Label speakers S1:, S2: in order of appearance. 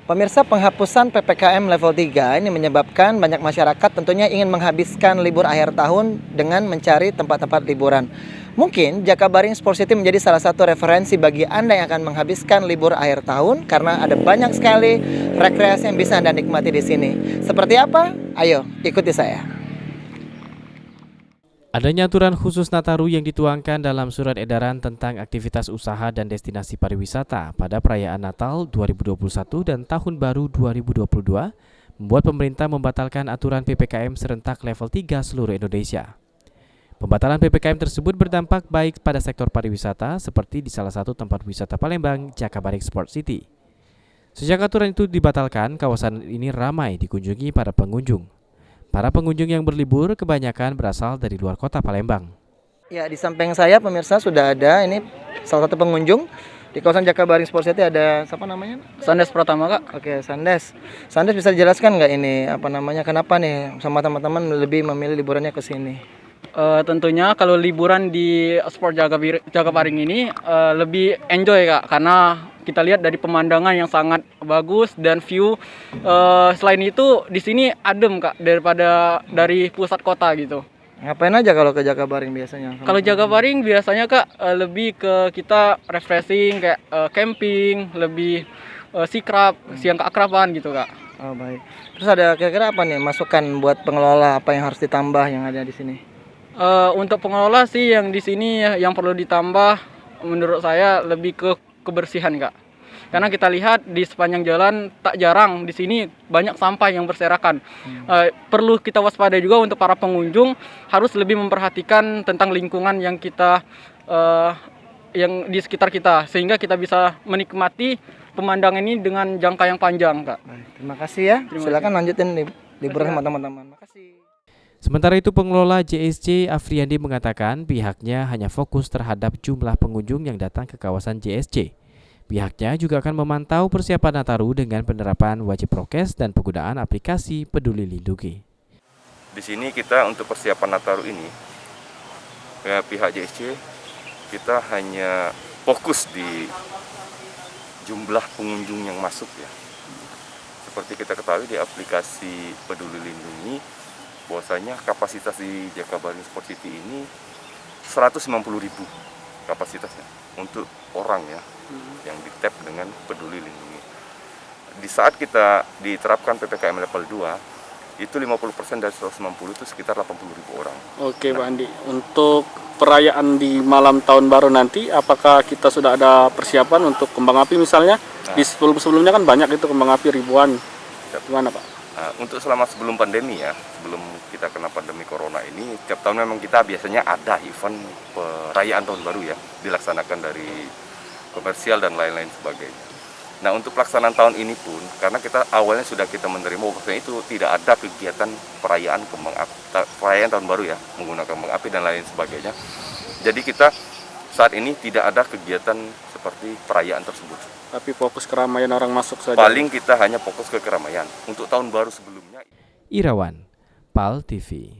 S1: Pemirsa, penghapusan PPKM level 3 ini menyebabkan banyak masyarakat tentunya ingin menghabiskan libur akhir tahun dengan mencari tempat-tempat liburan. Mungkin Jakabaring Sport City menjadi salah satu referensi bagi Anda yang akan menghabiskan libur akhir tahun karena ada banyak sekali rekreasi yang bisa Anda nikmati di sini. Seperti apa? Ayo, ikuti saya.
S2: Adanya aturan khusus Nataru yang dituangkan dalam surat edaran tentang aktivitas usaha dan destinasi pariwisata pada perayaan Natal 2021 dan Tahun Baru 2022 membuat pemerintah membatalkan aturan PPKM serentak level 3 seluruh Indonesia. Pembatalan PPKM tersebut berdampak baik pada sektor pariwisata seperti di salah satu tempat wisata Palembang, Jakabaring Sport City. Sejak aturan itu dibatalkan, kawasan ini ramai dikunjungi para pengunjung. Para pengunjung yang berlibur kebanyakan berasal dari luar kota Palembang.
S1: Ya, di samping saya pemirsa sudah ada ini salah satu pengunjung di kawasan Jakabaring Sport City. Ada siapa namanya?
S3: Sandes pertama, Kak.
S1: Oke, Sandes. Sandes bisa dijelaskan nggak ini kenapa nih sama teman-teman lebih memilih liburannya ke sini?
S3: Tentunya kalau liburan di Sport Jakabaring ini lebih enjoy, Kak, karena kita lihat dari pemandangan yang sangat bagus dan view. Selain itu di sini adem, Kak, daripada dari pusat kota gitu.
S1: Ngapain aja kalau ke Jakabaring biasanya?
S3: Kalau Jakabaring biasanya, Kak, lebih ke kita refreshing kayak camping, lebih sikrab, siang keakraban gitu, Kak.
S1: Oh, baik. Terus ada kira-kira apa nih masukan buat pengelola apa yang harus ditambah yang ada di sini?
S3: Untuk pengelola sih yang di sini yang perlu ditambah menurut saya lebih ke kebersihan, Kak. Karena kita lihat di sepanjang jalan tak jarang di sini banyak sampah yang berserakan. Perlu kita waspada juga untuk para pengunjung harus lebih memperhatikan tentang lingkungan yang kita yang di sekitar kita sehingga kita bisa menikmati pemandangan ini dengan jangka yang panjang, Kak.
S1: Baik, terima kasih ya. Silakan lanjutin liburan sama teman-teman. Makasih.
S2: Sementara itu pengelola JSC Afriandi mengatakan pihaknya hanya fokus terhadap jumlah pengunjung yang datang ke kawasan JSC. Pihaknya juga akan memantau persiapan Nataru dengan penerapan wajib prokes dan penggunaan aplikasi Peduli Lindungi.
S4: Di sini kita untuk persiapan Nataru ini, pihak JSC kita hanya fokus di jumlah pengunjung yang masuk ya. Seperti kita ketahui di aplikasi Peduli Lindungi, bahwasanya kapasitas di Jakabaring Sport City ini 150.000 kapasitasnya untuk orang ya yang di-tap dengan Peduli Lindungi. Di saat kita diterapkan PPKM level 2 itu 50% dari 150 itu sekitar 80.000 orang.
S5: Oke, Pak Andi. Untuk perayaan di malam tahun baru nanti, apakah kita sudah ada persiapan untuk kembang api misalnya? Di sebelumnya kan banyak itu kembang api ribuan. Gimana, Pak?
S4: Untuk selama sebelum pandemi ya, sebelum kita kena pandemi corona ini, tiap tahun memang kita biasanya ada event perayaan tahun baru ya, dilaksanakan dari komersial dan lain-lain sebagainya. Nah, untuk pelaksanaan tahun ini pun, karena kita awalnya sudah kita menerima bahwa itu tidak ada kegiatan perayaan tahun baru ya, menggunakan kembang api dan lain sebagainya. Jadi kita saat ini tidak ada kegiatan seperti perayaan tersebut.
S5: Tapi fokus keramaian orang masuk saja.
S4: Paling kita hanya fokus ke keramaian. Untuk tahun baru sebelumnya.
S2: Irawan, PAL TV.